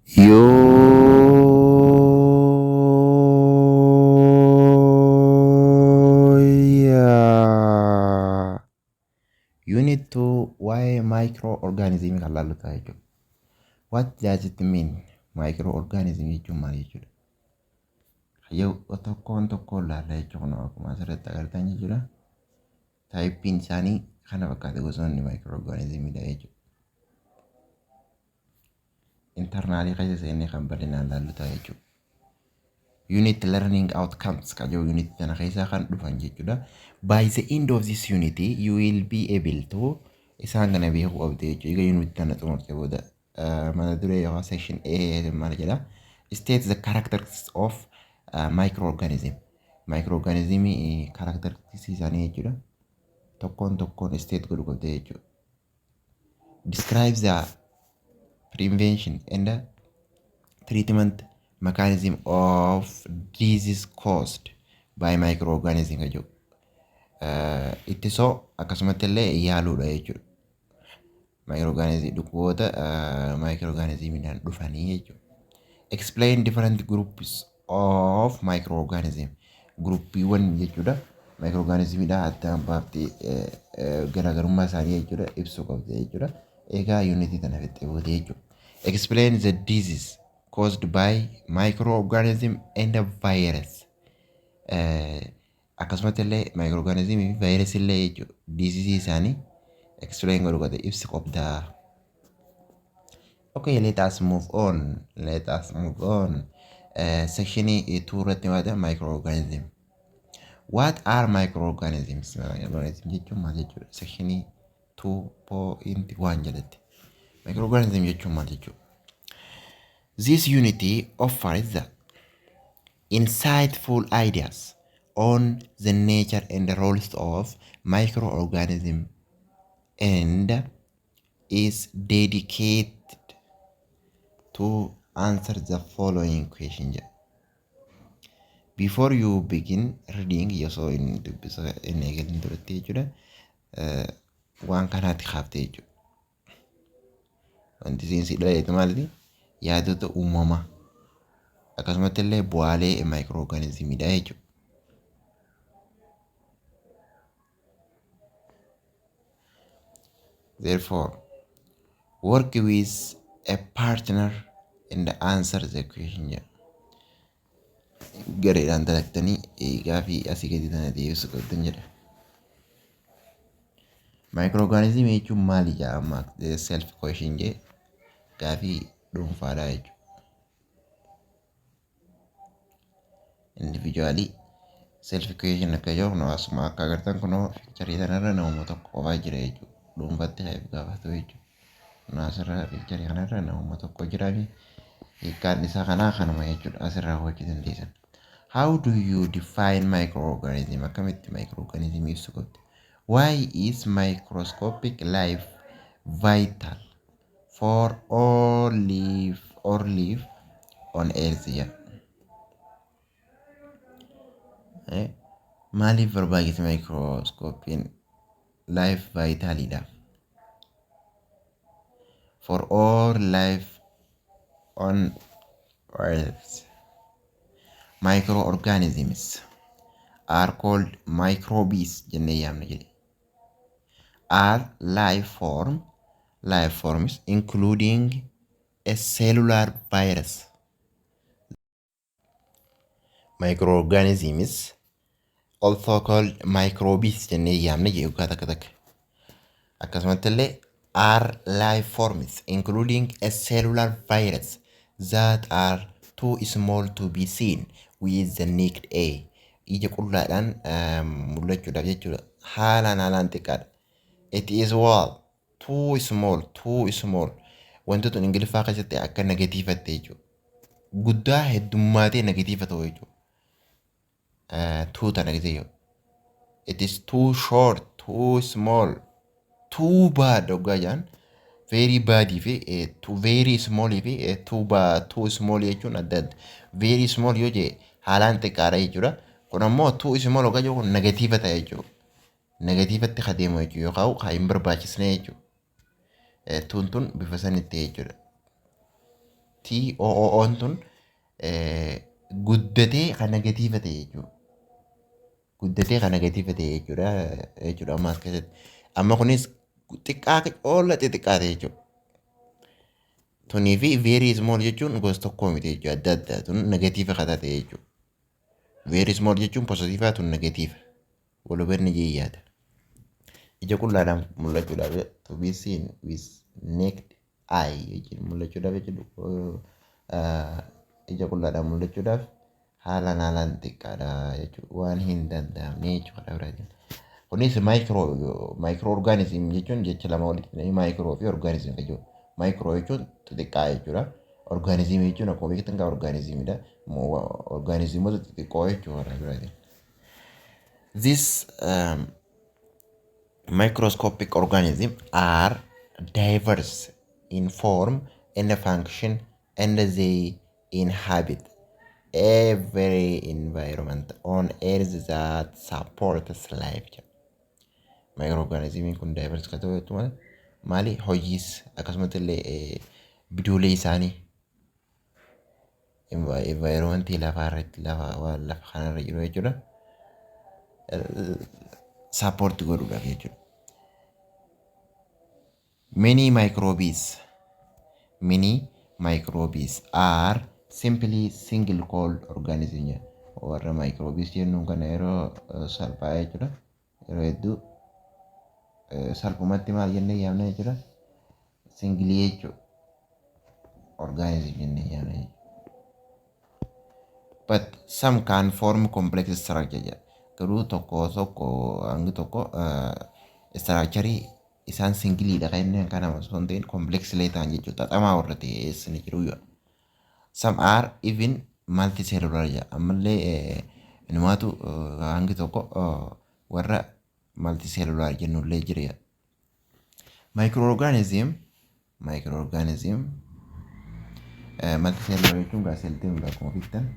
Yeah. Unit 2 why microorganism halal tayo. What does it mean? Microorganism jechuun maal jechuudha? Yoo tokkoon laallaa jechuun akkuma asirratti agartan jechuudha. Taayippiin isaanii kana fakkaate gosoonni microorganismidha jechuudha. Internaalii keessa seenee kan bal'inaan laallu ta'a jechuudha. Unit learning outcomes kajoo unit kana keessaa kan dhufan jechuudha. By the end of this unit you will be able to isaan kana beekuu qabdu jechuudha. Egaa unit kana xumurtee booda mata duree yookaan section A maal jedha? State the characteristics of microorganism. Microorganism characteristics isaanii jechuudha. Tokkoon state godhu qabdu jechuudha. Describe the prevention and treatment mechanism of disease caused by microorganism jechuudha. Ittisoo akkasumatti illee yaaluudha jechuudha. Microorganism dhukkuboota microorganismiidhaan dhufanii jechuudha. Explain different groups of microorganism. Gruppiiwwan jechuudha. Microorganismiidhaan addaan baaftee garaagarummaa isaanii jechuudha ibsuu qabdi jechuudha. Egaa unitii kana fixee booda jechuudha. Explain the disease caused by microorganism and a virus. Akkasumatti illee microorganism fi virus illee jechuudha. Disease isaanii explain godhu qabda ibsi qabda. Okay, let us move on. Section 2 irratti waada microorganism. What are microorganisms? Microorganism jechuun maal jechuudha? Section 2.1 jalatti. Microorganism jechuun maal jechuudha? This unity offers the insightful ideas on the nature and the roles of microorganism and is dedicated to answer the following question. Before you begin reading, you saw in eegalin duratti jechuudha. Waan kanaatti kaaftee jechuudha. Wanti seensi dhaleetu maaliti? Yaadota uumamaa. Akkasumatti illee bu'aalee microorganismidha jechuudha. Therefore, work with a partner and answer the question. Gareedhaan dalagtanii gaafii asii gadi tana deebisuu qabdan jedha. Microorganism jechuun maali jedhama? Self question jee gaafii dhuunfaadha jechuudha. Individually self question akka jedhu asuma akka agartan kunoo fiikcharii kanarra namuma tokko qofaa jira jechuudha. Dhuunfatti haif gaafatu jechuudha. Asirra fiikcharii kanarra namuma tokko jira fi hiikkaan isaa kanaa kanuma jechuudha. Asirraa hojii dandeessan. How do you define microorganism? Akkamitti microorganism ibsu qabdi? Why is microscopic life vital for all life on earth? Maaliif barbaachisa microscopiin life vitalidha? For all life on earth. Microorganisms are called microbes jennee yaamna jedhe. Are life forms including a cellular virus. Microorganisms also called microbes jennee yaamna jedhe ugaa takka takka. Akkasumatti illee are life forms including a cellular virus that are too small to be seen with the naked eye. Ija qullaadhaan mul'achuudhaaf jechuudha. Haalaan xiqqaadha. It is what? Too small. Wantoota Ingiliffaa keessatti akka negatiifatte jechuudha. Guddaa heddummaatee negatiifa ta'u jechuudha. Tuuta negatiiva. It is too short, too small, too bad hoggaa jedhan. Very bad fi too very small fi too small jechuun adda adda. Very small yoo jee haalaan xiqqaadha jechuudha. Kun ammoo too small hoggaa jiru kun negatiiva ta'a jechuudha. Negatiivatti adeemu jechuudha yookaan kan hin barbaachisne jechuudha. Tuun bifa sanitti jechuudha. TOO'n tun guddatee kan negatiiva ta'e jechuudha. Guddatee kan negatiiva ta'e jechuudha amma as keessatti. Amma kunis xiqqaa oolla xixiqqaa ta'e jechuudha. Tunii fi very small jechuun gosa tokkoo miti jechuudha adda addaa tun negatiiva kan ta'e jechuudha. Very small jechuun positiivaa tun negatiiva. Walubanni jee yaada. Ija qullaadhaan mul'achuudhaaf to be seen with naked eye jechuun mul'achuudhaaf jechuudha. Ija qullaadhaan mul'achuudhaaf haalaan xiqqaadha jechuudha. Waan hin danda'amne jechuudha. Kunis microorganism jechuun jecha lama walitti micro fi organism jechuudha. Micro jechuun xixiqqaa jechuudha. Organism jechuun akkuma beektan organismidha. Organismoota xixiqqoo jechuudha. This microscopic organisms are diverse in form and function, and they inhabit every environment on earth that supports life. Microorganisms kun diverse kan ta'u maali hojiis akkasumas illee bidoolee isaanii environmentii lafaarratti lafa kanarra jiru jechuudha. Support godhuudhaaf jechuudha. Many microbes are simply single celled organisms. Warra microbes jennuun kana yeroo salphaa jechuudha. Yeroo hedduu salphumatti maal jennee yaamna jechuudha. Single jechuudha. Organism jennee yaamna jechuudha. But some can form complex structure. Garuu hangi tokko structure isaan singiliidha kan inni kan nama osoo hin ta'in complex illee ta'an jechuudha. Xaxamaa warra ta'e ni jiru. Some are even multicellular jedha. Ammallee inumaatu hangi tokko warra multicellular jennullee jira. Microorganism multicellular jechuun gaa seelteemudha akkuma beektan.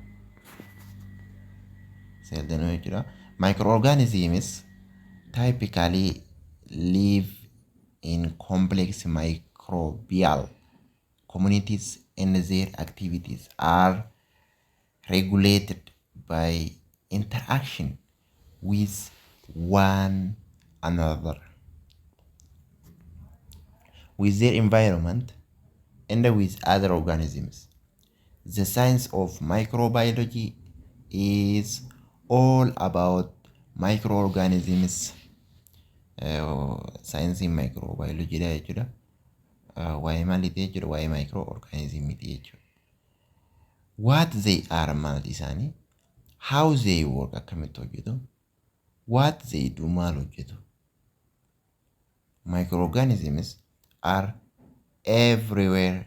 Seelteenuu jechuudha. Microorganisms typically live in complex microbial communities, and their activities are regulated by interaction with one another, with their environment, and with other organisms. The science of microbiology is all about microorganisms. Science in microbiology dha jechuudha. Waa'ee maaliiti jechuudha? Waa'ee microorganismiti jechuudha. What they are maal isaanii, how they work akkamitti hojjetu, what they do maal hojjetu. Microorganisms are everywhere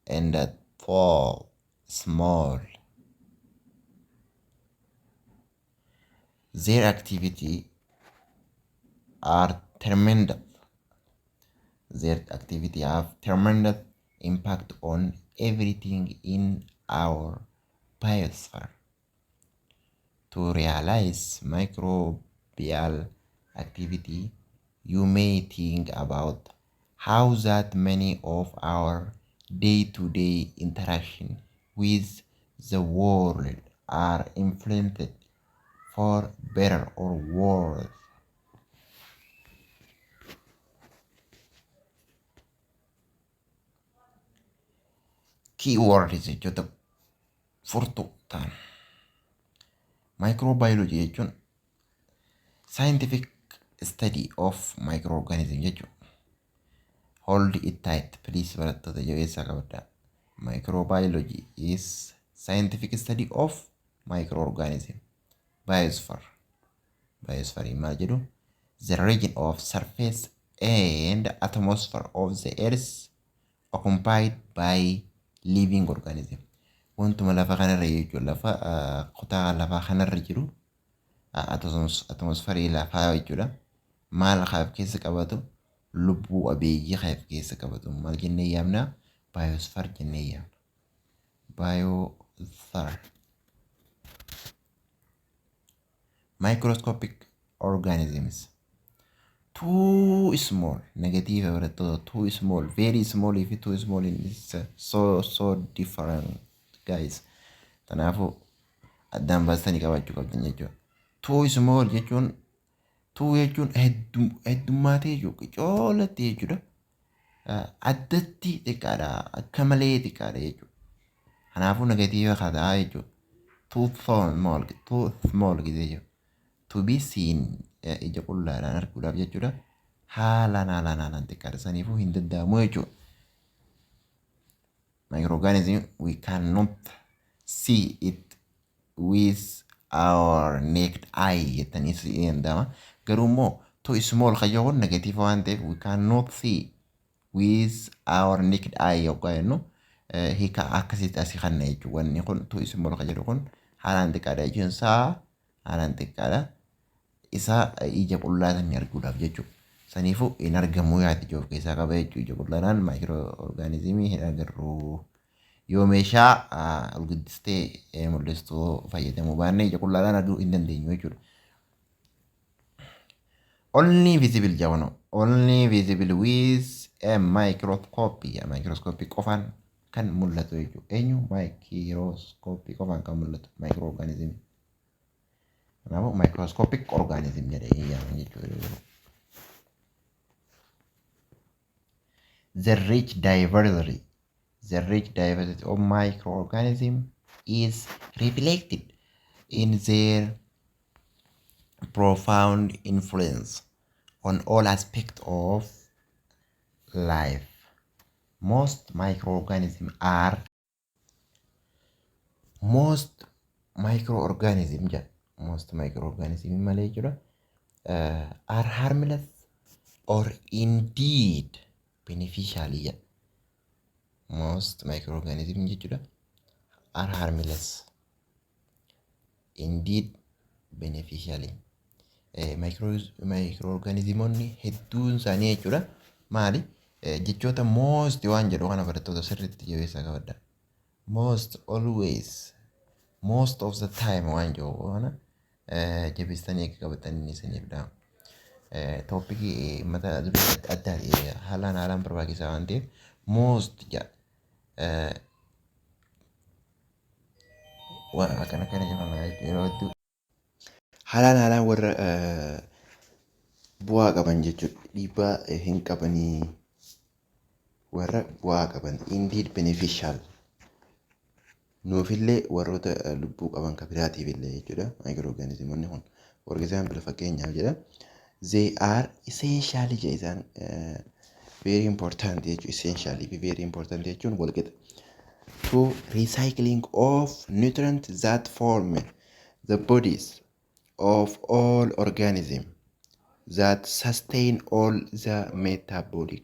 and tall, small. Their activity are tremendous. Their activity have tremendous impact on everything in our biosphere. To realize microbial activity, you may think about how that many of our day-to-day interaction with the world are influenced for better or worse. Keywords jechuudha furtuu ta'an. Microbiology jechuun scientific study of microorganism jechuudha. Hold it tight, please barattoota jabeessaa qabadhaa. Microbiology is scientific study of microorganism. Biosphere. Biosphere maal jedhu? The region of surface and atmosphere of the earth occupied by living organism. Wantuma lafa kanarra jechuudha. Lafa kutaa lafa kanarra jiru atmosferii lafaa jechuudha. Maal qaaf keessa qabatu? Lubbuu abeeyyii qaaf keessa qabatu. Maal jennee yaamna? Biosphere jennee yaamna. Biosphere. Microscopic organisms. too small. Negative barattoota too small. Very small if too small is so different guys. Kanaafuu addaan baastanii qabaachuu qabdan jechuudha. Too small jechuun heddummaatee jechuudha. Coolattee jechuudha. Addatti xiqqaadha. Akka malee xiqqaadha jechuudha. Kanaafuu negatiiva kataa jechuudha. Too small gisee jiru. To be seen ija qullaadhaan arguudhaaf jechuudha. Haalaan xiqqaadha. Saniifuu hin danda'amu jechuudha. Microorganism we cannot see it with our naked eye jettanii si danda'ama. Garuu immoo too small kayyoo negatiiva waan ta'eef we cannot see with our naked eye yookaan jennu hiika akkasitti asii kanna jechuudha. Wanni kun too small kayyoo kun haalaan xiqqaadha jechuun isaa haalaan xiqqaadha. Isa ija qullaatiin arguudhaaf jechuudha. Saniifuu hin argamu yaati ija of keessaa qaba jechuudha. Ija qullaadhaan maayikirooorgaanizimii hin agarru. Yoo meeshaa ol guddistee mul'istuu fayyadamuu baanne ija qullaadhaan arguu hin dandeenyu jechuudha. Only visible jawano. Only visible with a microscope. Microscope qofaan kan mul'atu jechuudha. Eenyu microscope qofaan kan mul'atu microorganism. Kanaafuu microscopic organism jedhee yaaman jechuudha. The rich diversity of microorganisms is reflected in their profound influence on all aspects of life. Most microorganisms malee jira are harmless or indeed beneficial. Most microorganisms jechuudha are harmless indeed beneficial. Microorganismonni hedduun isaanii jechuudha maali jechoota most waan jedhu kana barattoota sirriitti jabeessaa qabadha. Most always most of the time waan jedhu kana jabeessanii akka qabatanii isiniif dhaama. Toopikii mata duree addaati haalaan barbaachisaa waan ta'eef most waan akkana jedhama yeroo hedduu haalaan warra bu'aa qaban jechuudha. Dhiibbaa hin qabanii warra bu'aa qaban indeed beneficial. Nuufillee warroota lubbuu qaban kan biraatiif illee jechuudha. Microorganismonni kun for example fakkeenyaaf jedha. They are essentially jedhan very important jechuudha. Essentially very important jechuun walqixa. To recycling of nutrients that form the bodies of all organisms that sustain all the metabolic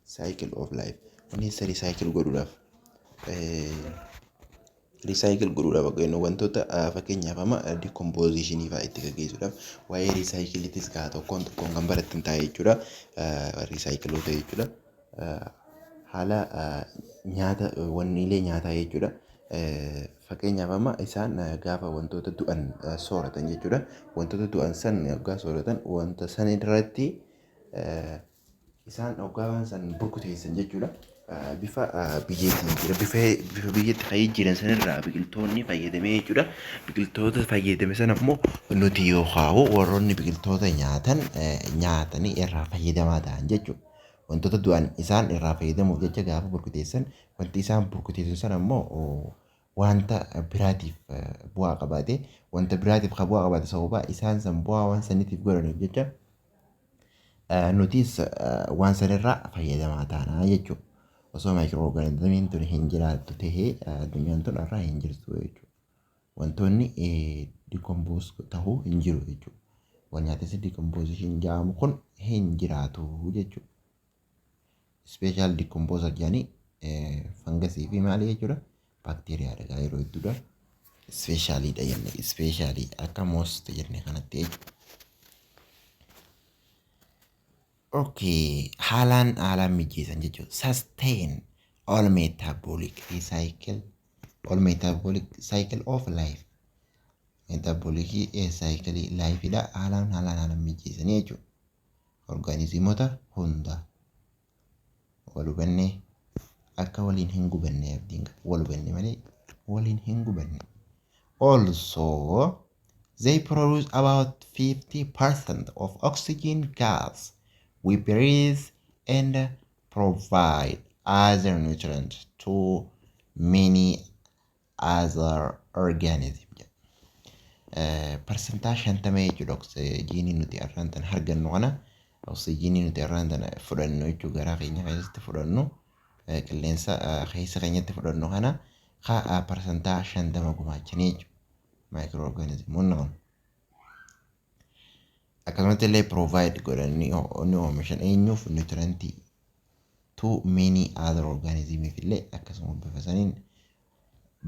cycle of life. When is recycle godhuudhaaf wantoota fakkeenyaaf amma decompositionii fa'aa itti gaggeessuudhaaf waa'ee recyclitis gaa tokkoon kan barattan taa'ee jechuudha. Recycloota jechuudha. Haala nyaata wanniilee nyaataa jechuudha. Fakkeenyaaf amma isaan gaafa wantoota du'an sooratan jechuudha. Wantoota du'an san yoggaa sooratan wanta san irratti isaan yoggaa waan san burkuteessan jechuudha. Bifa biyyeetiin jira. Bifa biyyeetti fayyadaman sanirraa biqiltoonni fayyadamee jechuudha. Biqiltoota fayyadame sana immoo nuti yoo haa'u warroonni biqiltoota nyaatanii irraa fayyadamaa ta'an jechuudha. Wantoota du'an isaan irraa fayyadamuuf jecha gaafa burkuteessan wanti isaan burkuteessan sana immoo wanta biraatiif bu'aa qabaate wanta biraatiif kan bu'aa qabaate sababa isaan san bu'aa waan saniitiif godhaniif jecha nutis waan sanirraa fayyadamaa ta'ana jechuudha. Osoo microorganismiin tun hin jiraattu tahee addunyaan tun irraa hin jirtu jechuudha. Wantoonni decompose tahuu hin jiru jechuudha. Waan nyaatis decomposition jedhamu kun hin jiraatu jechuudha. Special decomposer jedhanii fangasii fi maali jechuudha. Baakteeriyaadha gaa yeroo hedduudha. Specialidha jenne specialii akka most jenne kanatti jechuudha. Okay, haalaan mijeessan jechuudha. Sustain all metabolic cycle of life. Metabolic cycle lifeidha haalaan mijeessanii jechuudha. Orgaanizimoota hunda wal hubannee akka waliin hin gubanne abdiin wal hubanne malee waliin hin gubanne. Also, they produce about 50% of oxygen gas we breathe and provide other nutrients to many other organisms. Percentage shantamee jechuudha oksijiinii nuti irraan tan argannu kana oksijiinii nuti irraan tan fudhannu jechuudha garaa keenya keessatti fudhannu qilleensa keessa keenyatti fudhannu kana percentage shantama gumaachanii jechuudha microorganismoonni kun. Akkasumatti illee provide godhanii ni oomishan eenyuuf nutrientii to many other organisms illee akkasuma bifa saniin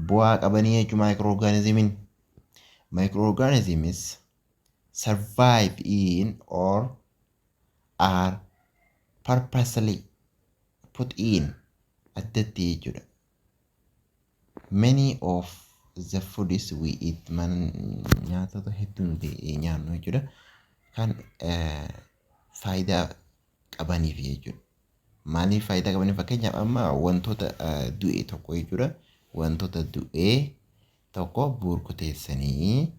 bu'aa qabanii jechuudha microorganismiin. Microorganisms survive in or are purposely put in addatti jechuudha. Many of the foods we eat nyaatota hedduu nuti nyaannu jechuudha kan faayidaa qabaniif jechuudha. Maaliif faayidaa qabaniif? Fakkeenyaaf amma wantoota du'e tokko jechuudha. Wantoota du'e tokko burkuteessanii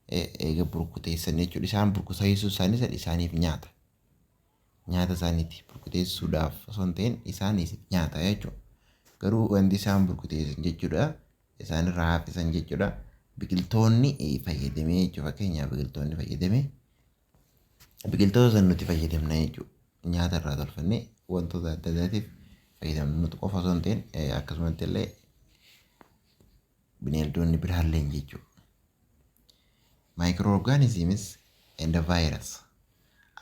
eega burkuteessanii jechuudha. Isaan burkuteessuu isaaniif nyaata. Nyaata isaaniiti burkuteessuudhaaf osoo hin ta'in isaaniif nyaata jechuudha. Garuu wanti isaan burkuteessan jechuudha isaan irraa haffisan jechuudha. Biqiltoonni fayyadamee jechuudha. Fakkeenyaaf biqiltoonni fayyadamee biqiltoota san nuti fayyadamna jechuudha. Nyaata irraa tolfannee wantoota adda addaatiif fayyadamnu nuti qofa osoo hin ta'in akkasumatti illee bineeldonni biraallee jechuudha. Microorganisms and the virus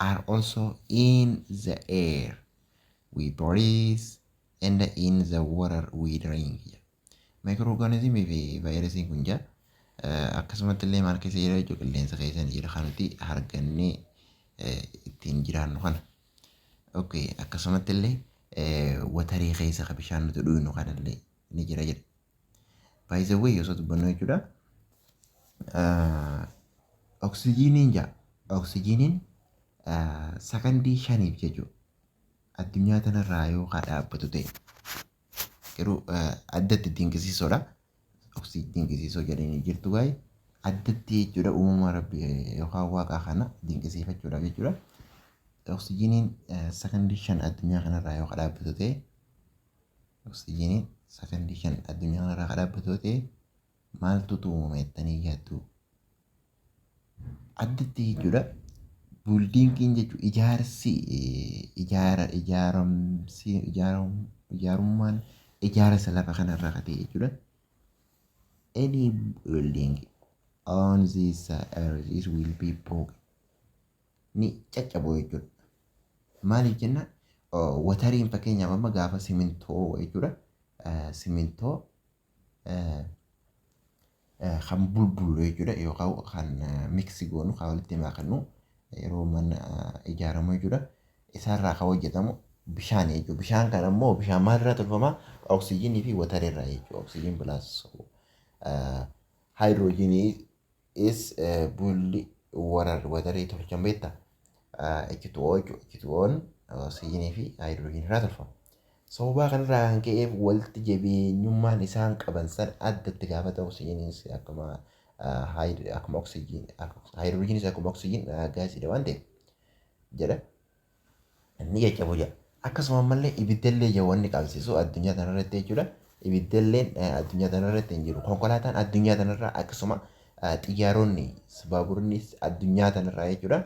are also in the air we breathe and in the water we drink. Microorganismii fi vaayirasiin kun akkasumatti illee maal keessa jira jechuudha. Qilleensa keessa jira kan nuti argannee ittiin jiraannu kana. Okay, akkasumatti illee watarii keessa kan bishaan nuti dhugnu kanallee ni jira jedha. By the way, osoo dubbannu jechuudha. Oksijiiniin sakandii 5 jechuudha. Addunyaa kanarraa yoo dhaabbatu ta'e garuu addatti dinqisiisoodha. Oksijiin dinqisiisoo jedhanii jirtu waa'ee addatti jechuudha. Uumama rabbi yookaan waaqa kana dinqisiifachuudhaaf jechuudha. Oksijiiniin sakandii 5 addunyaa kanarraa yoo dhaabbatu ta'e oksijiiniin sakandii 5 addunyaa kanarraa dhaabbatu ta'e maaltu uumama jettanii yaaddu? Addatti jechuudha. Buildingiin jechuun ijaarummaan ijaarsa lafa kanarraa kan ta'e jechuudha. Any building on this earth will be broken. Ni caccabu jechuudha. Maaliif jenna? Watariin fakkeenyaaf amma gaafa simintoo jechuudha. Simintoo kan bulbulu jechuudha yookaan kan miksi goonu kan walitti makannu yeroo mana ijaaramu jechuudha. Isaarraa kan hojjetamu bishaan jechuudha. Bishaan kana immoo bishaan maalirraa tolfama? Oksijiinii fi watarirraa jechuudha. Oksijiin plus hydrogenii is bulli watarii tolchan beektaa? H2O jechuudha. H2O'n oksijiinii fi hydrogenii irraa tolfama. Sababa kanarraa kan ka'eef walitti jabeenyummaan isaan qaban san addatti gaafata oksijiiniis akkuma oksijiin hydrogeniis akkuma oksijiin gaasiidha waan ta'eef jedha. Inni jajjabu jedha. Akkasuma ammallee ibiddallee jawanni qabsiisu addunyaa kanarratti jechuudha. Ibiddalleen addunyaa kanarratti hin jiru. Konkolaataan addunyaa kanarraa akkasuma xiyyaaronni baaburnis addunyaa kanarraa jechuudha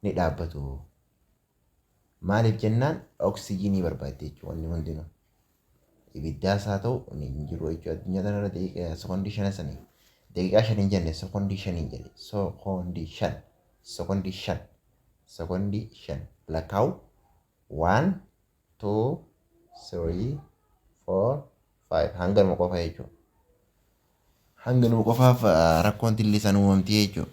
ni dhaabbatu. Maaliif jennaan oksijiinii barbaadde jechuudha wanni hundinuu. Ibiddaas haa ta'u ni jiru jechuudha addunyaa kanarratti sekoondii 5 sanii. Daqiiqaa 5 hin jenne sekoondii 5 hin jenne sekoondii 5 lakkaa'u 1 2 3 4 5 hanganuma qofa jechuudha. Hanganuma qofaaf rakkoon tillisan uumamti jechuudha.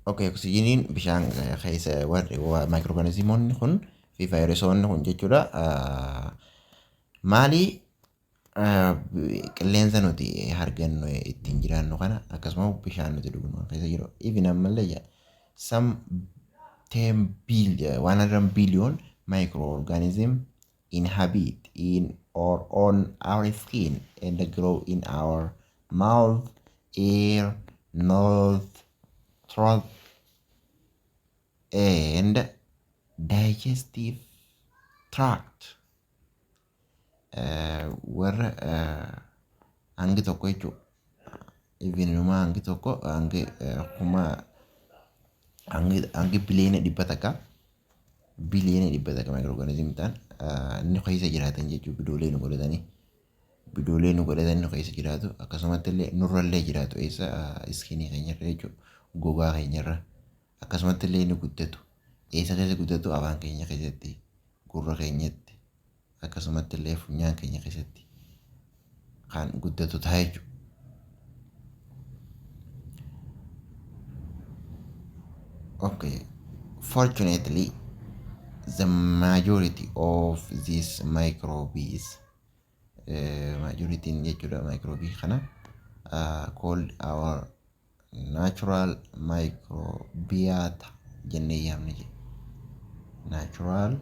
Okay, oksijiiniin bishaan keessa warri microorganismoonni kun fi vaayiresoonni kun jechuudha. Maali qilleensa nuti hargannu ittiin jiraannu kana akkasuma bishaan nuti dhugnu keessa jiru. Even ammallee some 10 billion, 100 billion microorganism inhabit in or on our skin and grow in our mouth, ear, nose, throat, and digestive tract. Warra hangi tokko jechuudha. Even numa hangi tokko hangi kuma hangi biliyoona 100 biliyoona 100 microorganism ta'an inni keessa jiraatan jechuudha. Bidoolee nu godhatanii nu keessa jiraatu akkasumatti illee nurrallee jiraatu eessa iskinii keenyarra jechuudha. Gogaa keenyarra akkasumatti illee ni guddatu. Eessa keessa guddatu? Afaan keenya keessatti, gurra keenyatti akkasumatti illee funyaan keenya keessatti kan guddatu ta'a jechuudha. Okay, fortunately, the majority of these microbes, majority jechuudha microbe kana called our natural microbiota jennee yaamne. Natural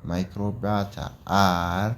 microbiota are